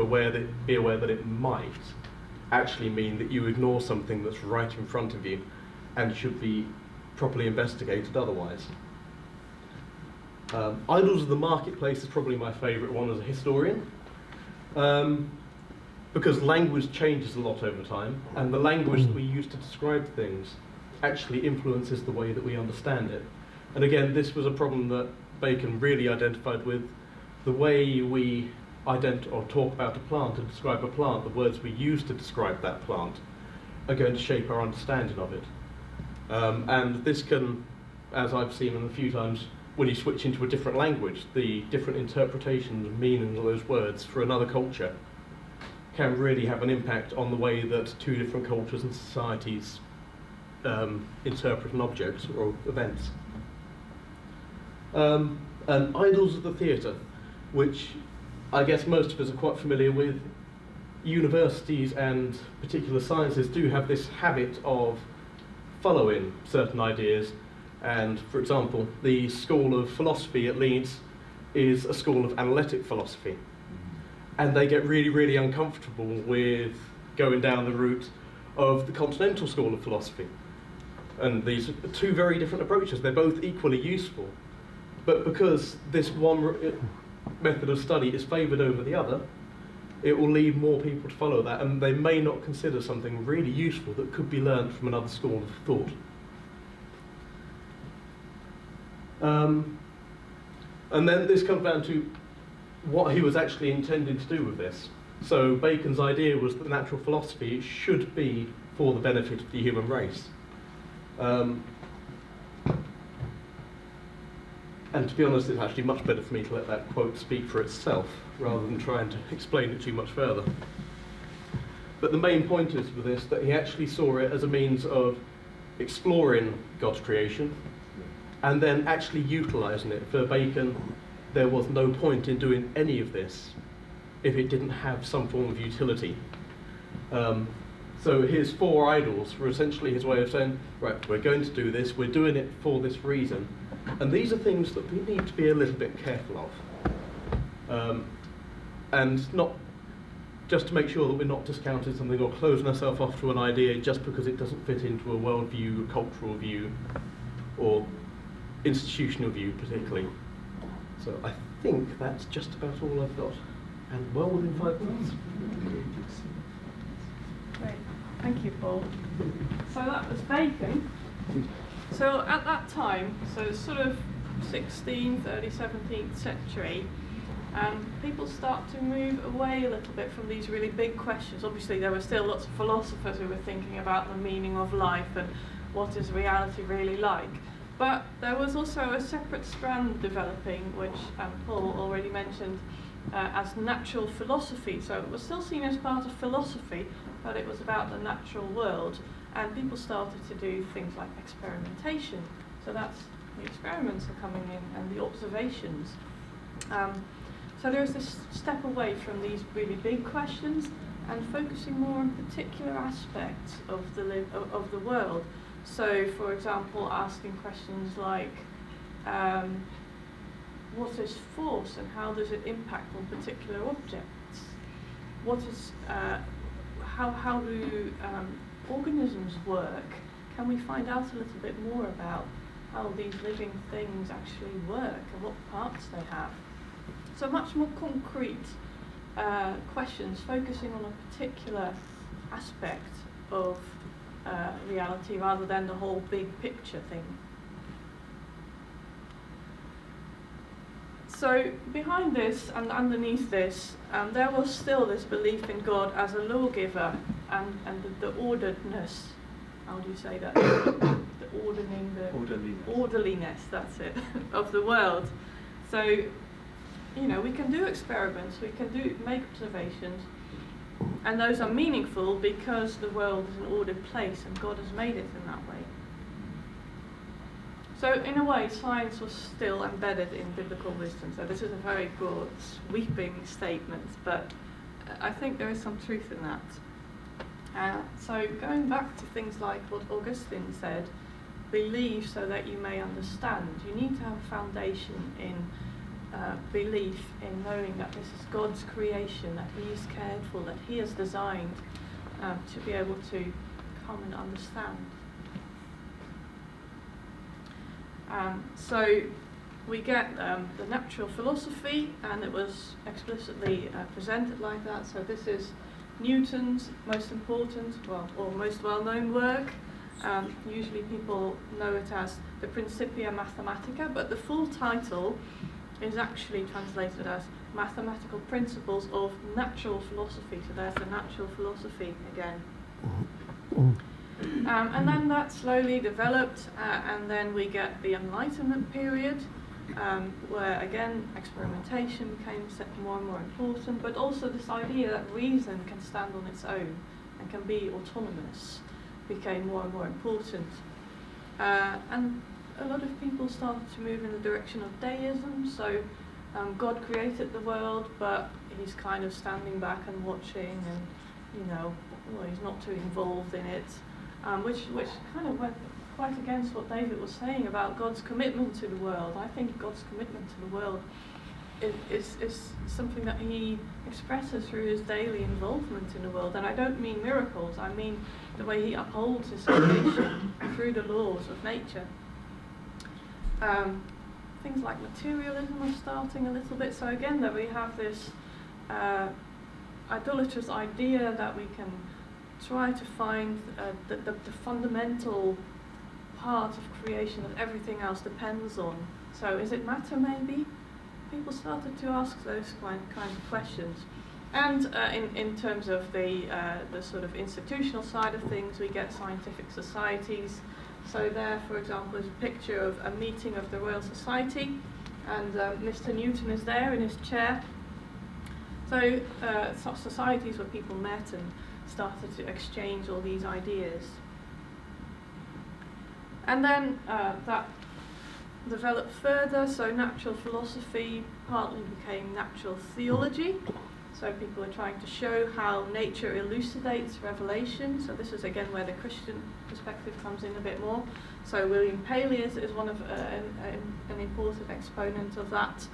be aware that it might actually mean that you ignore something that's right in front of you and should be properly investigated otherwise. Idols of the marketplace is probably my favourite one as a historian, because language changes a lot over time, and the language that we use to describe things actually influences the way that we understand it. And again, this was a problem that Bacon really identified with. The way we or talk about a plant and describe a plant, the words we use to describe that plant, are going to shape our understanding of it. And this can, as I've seen a few times, when you switch into a different language, the different interpretations and meanings of those words for another culture can really have an impact on the way that 2 different cultures and societies interpret an object or events. And idols of the theatre, which I guess most of us are quite familiar with. Universities and particular sciences do have this habit of following certain ideas, and for example, the School of Philosophy at Leeds is a school of analytic philosophy, and they get really, really uncomfortable with going down the route of the Continental School of Philosophy. And these are 2 very different approaches. They're both equally useful, but because this one method of study is favoured over the other, it will lead more people to follow that, and they may not consider something really useful that could be learned from another school of thought. And then this comes down to what he was actually intending to do with this. So Bacon's idea was that natural philosophy should be for the benefit of the human race. And to be honest, it's actually much better for me to let that quote speak for itself, rather than trying to explain it too much further. But the main point is with this, that he actually saw it as a means of exploring God's creation, and then actually utilising it. For Bacon, there was no point in doing any of this if it didn't have some form of utility. So his 4 idols were essentially his way of saying, right, we're going to do this, we're doing it for this reason. And these are things that we need to be a little bit careful of. And not just to make sure that we're not discounting something or closing ourselves off to an idea just because it doesn't fit into a worldview, a cultural view, or institutional view particularly. So I think that's just about all I've got. And well within 5 minutes. Great, thank you, Paul. So that was Bacon. So at that time, so sort of 16th, early 17th century, people start to move away a little bit from these really big questions. Obviously, there were still lots of philosophers who were thinking about the meaning of life and what is reality really like. But there was also a separate strand developing, which Paul already mentioned, as natural philosophy. So it was still seen as part of philosophy, but it was about the natural world. And people started to do things like experimentation. So that's the experiments are coming in and the observations. So there's this step away from these really big questions and focusing more on particular aspects of the world. So, for example, asking questions like, what is force and how does it impact on particular objects? What is, how do organisms work? Can we find out a little bit more about how these living things actually work and what parts they have? So much more concrete questions focusing on a particular aspect of reality rather than the whole big picture thing. So behind this and underneath this, there was still this belief in God as a lawgiver and the orderedness, how do you say that? the orderliness, that's it, of the world. So, you know, we can do experiments, we can make observations, and those are meaningful because the world is an ordered place and God has made it in that way. So in a way, science was still embedded in biblical wisdom. So this is a very broad, sweeping statement, but I think there is some truth in that. So going back to things like what Augustine said, believe so that you may understand. You need to have a foundation in belief in knowing that this is God's creation, that He is cared for, that He has designed to be able to come and understand. So we get the natural philosophy, and it was explicitly presented like that. So this is Newton's most important, or most well-known work. Usually people know it as the Principia Mathematica, but the full title is actually translated as Mathematical Principles of Natural Philosophy. So there's the natural philosophy again. And then that slowly developed, and then we get the Enlightenment period, where again experimentation became more and more important, but also this idea that reason can stand on its own and can be autonomous became more and more important. And a lot of people started to move in the direction of deism, so God created the world, but He's kind of standing back and watching, and He's not too involved in it. Which kind of went quite against what David was saying about God's commitment to the world. I think God's commitment to the world is something that He expresses through His daily involvement in the world. And I don't mean miracles, I mean the way He upholds His creation through the laws of nature. Things like materialism are starting a little bit. So again, that we have this idolatrous idea that we can try to find the fundamental part of creation that everything else depends on. So is it matter maybe? People started to ask those kind of questions. And in terms of the sort of institutional side of things, we get scientific societies. So there, for example, is a picture of a meeting of the Royal Society, and Mr. Newton is there in his chair. So such societies where people met and started to exchange all these ideas. And then that developed further, so natural philosophy partly became natural theology, So people are trying to show how nature elucidates revelation. So this is again where the Christian perspective comes in a bit more. So William Paley is one of an important exponent of that,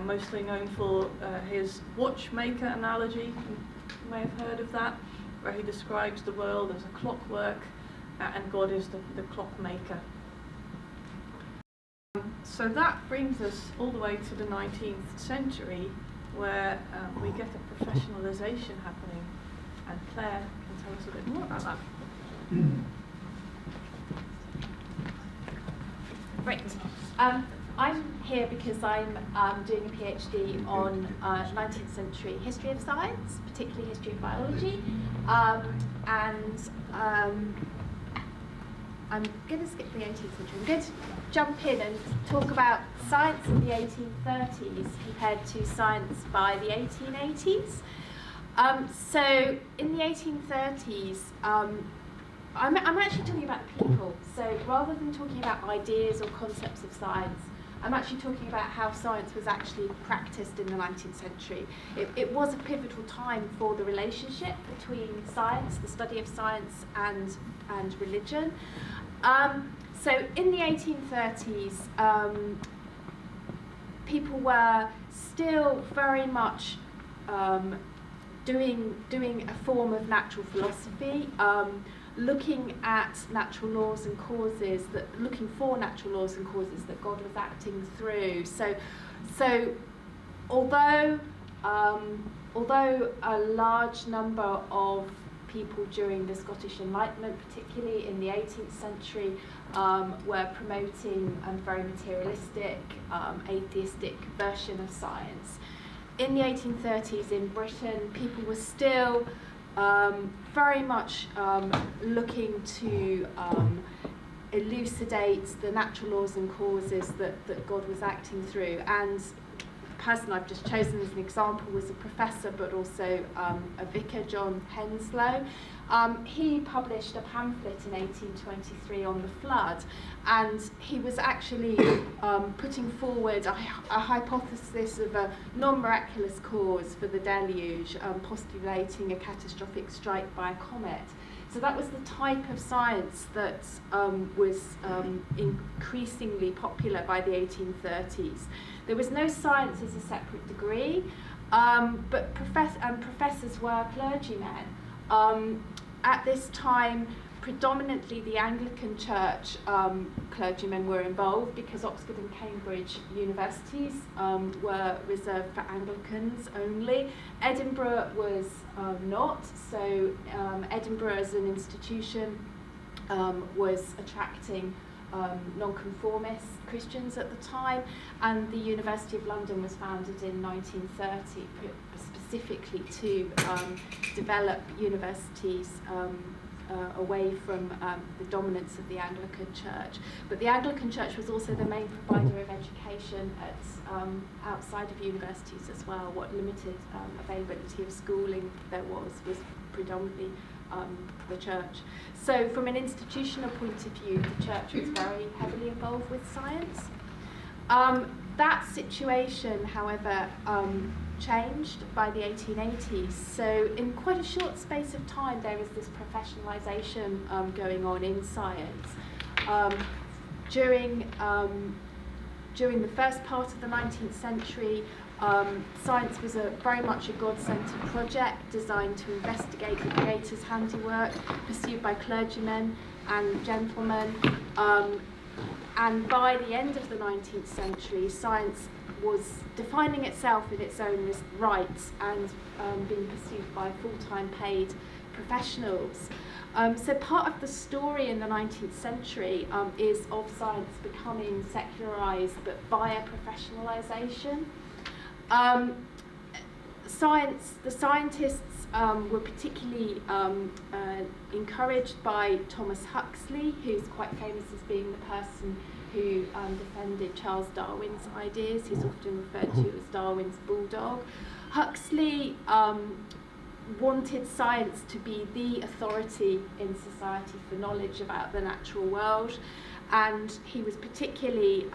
mostly known for his watchmaker analogy. You may have heard of that, where he describes the world as a clockwork and God is the clockmaker. So that brings us all the way to the 19th century, where we get a professionalisation happening, and Claire can tell us a bit more about that. Great. I'm here because I'm doing a PhD on 19th century history of science, particularly history of biology, and I'm going to skip the 18th century. I'm going to jump in and talk about science in the 1830s compared to science by the 1880s. So in the 1830s, I'm actually talking about people. So rather than talking about ideas or concepts of science, I'm actually talking about how science was actually practiced in the 19th century. It was a pivotal time for the relationship between science, the study of science, and religion. So in the 1830s, people were still very much doing a form of natural philosophy, looking at natural laws and causes, looking for natural laws and causes that God was acting through. So although a large number of people during the Scottish Enlightenment, particularly in the 18th century, were promoting a very materialistic, atheistic version of science. In the 1830s in Britain, people were still very much looking to elucidate the natural laws and causes that God was acting through. And the person I've just chosen as an example was a professor, but also a vicar, John Henslow. He published a pamphlet in 1823 on the flood, and he was actually putting forward a hypothesis of a non-miraculous cause for the deluge, postulating a catastrophic strike by a comet. So that was the type of science that was increasingly popular by the 1830s. There was no science as a separate degree, but professors were clergymen. At this time, predominantly the Anglican Church clergymen were involved, because Oxford and Cambridge universities were reserved for Anglicans only. Edinburgh was not, so Edinburgh as an institution was attracting nonconformist Christians at the time, and the University of London was founded in 1930 specifically to develop universities away from the dominance of the Anglican Church. But the Anglican Church was also the main provider of education at outside of universities as well. What limited availability of schooling there was predominantly the church. So from an institutional point of view, the church was very heavily involved with science. That situation, however, changed by the 1880s. So in quite a short space of time, there was this professionalisation going on in science. During the first part of the 19th century, science was very much a God-centred project designed to investigate the Creator's handiwork, pursued by clergymen and gentlemen. And by the end of the 19th century, science was defining itself in its own rights and being pursued by full-time paid professionals. So part of the story in the 19th century is of science becoming secularised, but via professionalisation. The scientists were particularly encouraged by Thomas Huxley, who's quite famous as being the person who defended Charles Darwin's ideas. He's often referred to as Darwin's bulldog. Huxley wanted science to be the authority in society for knowledge about the natural world, and he was particularly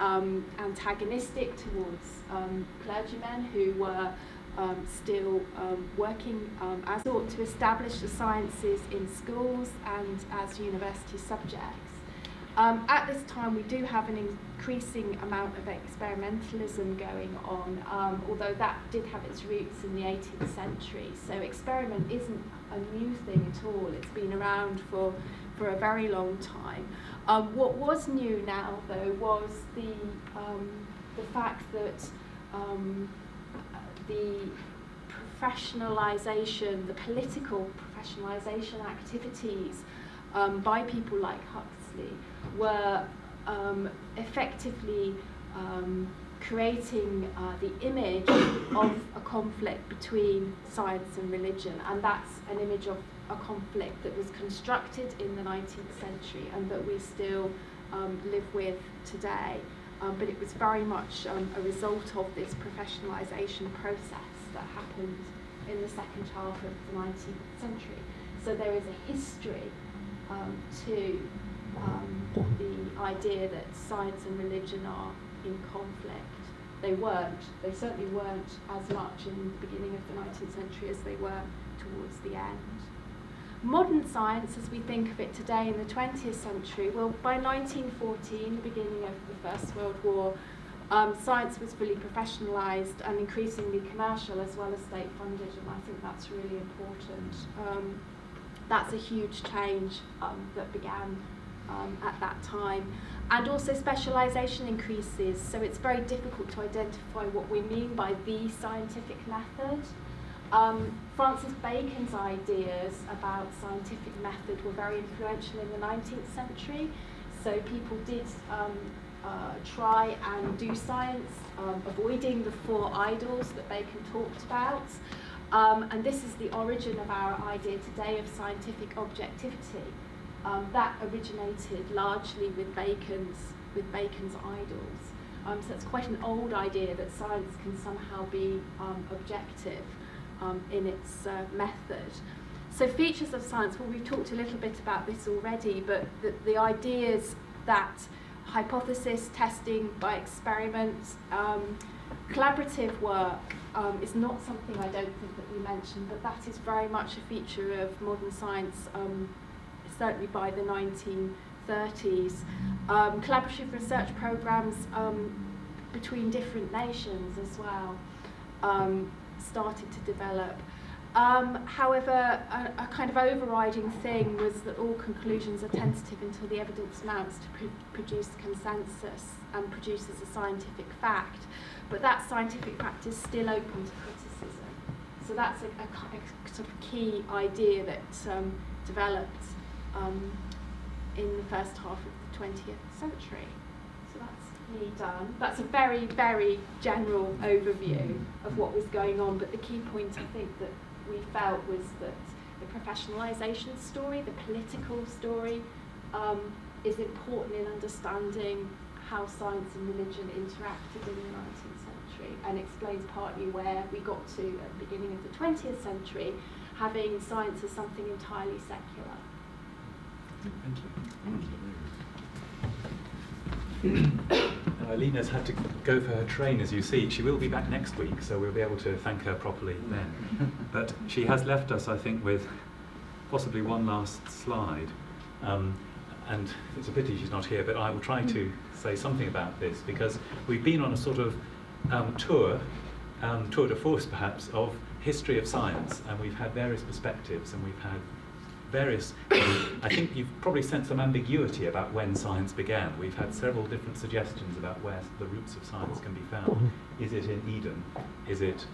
antagonistic towards clergymen who were still working as sought to establish the sciences in schools and as university subjects. At this time, we do have an increasing amount of experimentalism going on, although that did have its roots in the 18th century. So experiment isn't a new thing at all. It's been around for a very long time. What was new now, though, was the fact that the professionalisation, the political professionalisation activities by people like Huxley were effectively creating the image of a conflict between science and religion, and that's an image of a conflict that was constructed in the 19th century and that we still live with today. But it was very much a result of this professionalisation process that happened in the second half of the 19th century. So there is a history to the idea that science and religion are in conflict. They certainly weren't as much in the beginning of the 19th century as they were towards the end. Modern science, as we think of it today in the 20th century, well, by 1914, the beginning of the First World War, science was fully professionalised and increasingly commercial as well as state-funded, and I think that's really important. That's a huge change that began at that time. And also specialisation increases, so it's very difficult to identify what we mean by the scientific method. Francis Bacon's ideas about scientific method were very influential in the 19th century, so people did try and do science, avoiding the four idols that Bacon talked about. And this is the origin of our idea today of scientific objectivity. That originated largely with Bacon's idols. So it's quite an old idea that science can somehow be objective in its method. So features of science, well, we've talked a little bit about this already, but the ideas that hypothesis testing by experiments, collaborative work is not something I don't think that we mentioned, but that is very much a feature of modern science, certainly by the 1930s. Collaborative research programs between different nations as well started to develop. However, a kind of overriding thing was that all conclusions are tentative until the evidence mounts to produce consensus and produces a scientific fact. But that scientific fact is still open to criticism. So that's a sort of key idea that developed in the first half of the 20th century. So that's me done. That's a very, very general overview of what was going on, but the key point I think that we felt was that the professionalisation story, the political story, is important in understanding how science and religion interacted in the 19th century, and explains partly where we got to at the beginning of the 20th century, having science as something entirely secular. Thank you. Eline has had to go for her train, as you see. She will be back next week, so we'll be able to thank her properly then. But she has left us, I think, with possibly one last slide. And it's a pity she's not here, but I will try to say something about this, because we've been on a sort of tour de force perhaps, of history of science, and we've had various perspectives, and we've had various, I think you've probably sensed some ambiguity about when science began. We've had several different suggestions about where the roots of science can be found. Is it in Eden? Is it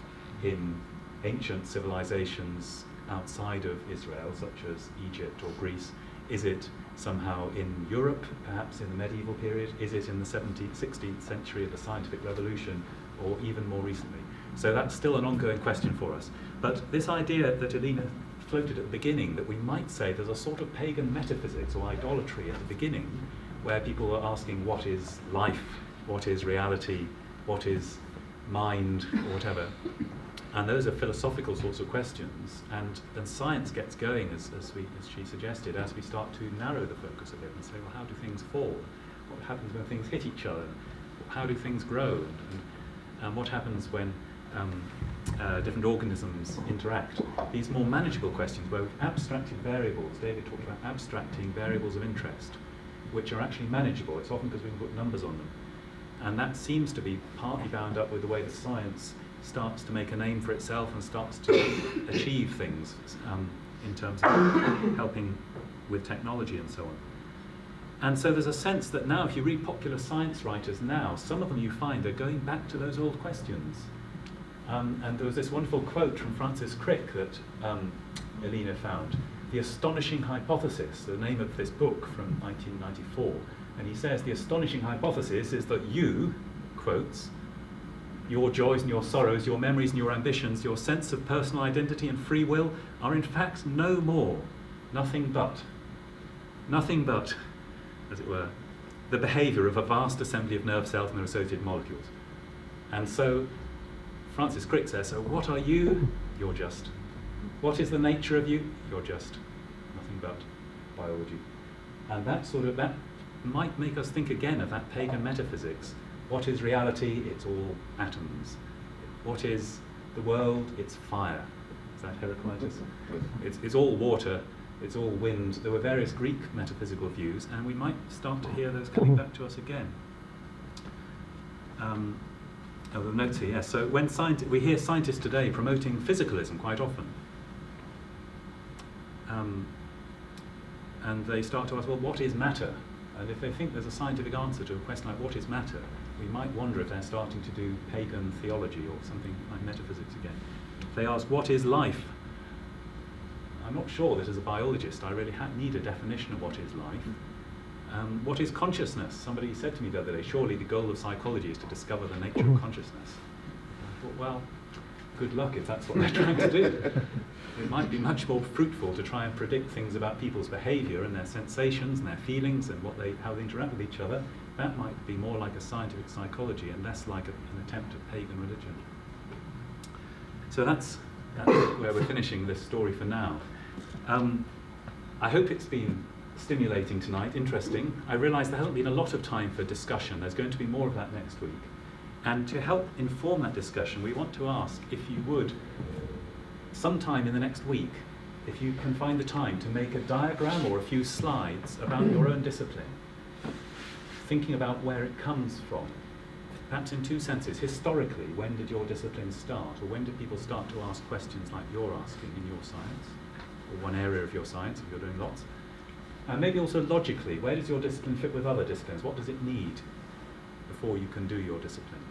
in ancient civilizations outside of Israel, such as Egypt or Greece? Is it somehow in Europe, perhaps in the medieval period? Is it in the 17th, 16th century of the scientific revolution, or even more recently? So that's still an ongoing question for us. But this idea that Eline floated at the beginning, that we might say there's a sort of pagan metaphysics or idolatry at the beginning, where people are asking what is life, what is reality, what is mind, or whatever. And those are philosophical sorts of questions, and science gets going, as she suggested, as we start to narrow the focus a bit and say, well, how do things fall? What happens when things hit each other? How do things grow? And what happens when different organisms interact. These more manageable questions where we've abstracted variables. David talked about abstracting variables of interest, which are actually manageable. It's often because we can put numbers on them. And that seems to be partly bound up with the way that science starts to make a name for itself and starts to achieve things in terms of helping with technology and so on. And so there's a sense that now, if you read popular science writers now, some of them you find they're going back to those old questions. And there was this wonderful quote from Francis Crick that Eline found, "The Astonishing Hypothesis," the name of this book from 1994. And he says, "The astonishing hypothesis is that you," quotes, "your joys and your sorrows, your memories and your ambitions, your sense of personal identity and free will are in fact no more, nothing but, as it were, the behaviour of a vast assembly of nerve cells and their associated molecules." And so Francis Crick says, so what are you? You're just. What is the nature of you? You're just. Nothing but biology. And that might make us think again of that pagan metaphysics. What is reality? It's all atoms. What is the world? It's fire. Is that Heraclitus? It's all water. It's all wind. There were various Greek metaphysical views, and we might start to hear those coming back to us again. The notes here, yes. So when we hear scientists today promoting physicalism quite often, and they start to ask, well, what is matter? And if they think there's a scientific answer to a question like what is matter, we might wonder if they're starting to do pagan theology or something like metaphysics again. If they ask, what is life? I'm not sure that as a biologist I really need a definition of what is life. What is consciousness? Somebody said to me the other day, surely the goal of psychology is to discover the nature of consciousness. I thought, well, good luck if that's what they're trying to do. It might be much more fruitful to try and predict things about people's behaviour and their sensations and their feelings and how they interact with each other. That might be more like a scientific psychology and less like an attempt at pagan religion. So that's where we're finishing this story for now. I hope it's been stimulating tonight, interesting. I realise there hasn't been a lot of time for discussion. There's going to be more of that next week. And to help inform that discussion, we want to ask if you would, sometime in the next week, if you can find the time to make a diagram or a few slides about your own discipline, thinking about where it comes from. Perhaps in two senses. Historically, when did your discipline start? Or when did people start to ask questions like you're asking in your science? Or one area of your science, if you're doing lots. And maybe also logically, where does your discipline fit with other disciplines? What does it need before you can do your discipline?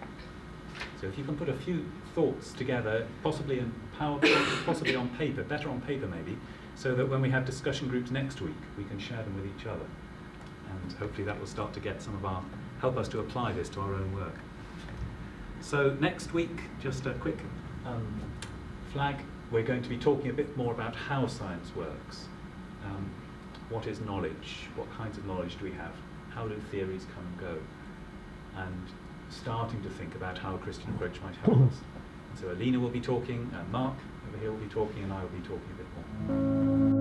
So if you can put a few thoughts together, possibly in PowerPoint, possibly on paper, better on paper maybe, so that when we have discussion groups next week, we can share them with each other. And hopefully that will start to get help us to apply this to our own work. So next week, just a quick flag, we're going to be talking a bit more about how science works. What is knowledge? What kinds of knowledge do we have? How do theories come and go? And starting to think about how a Christian approach might help us. So Eline will be talking, Mark over here will be talking, and I will be talking a bit more.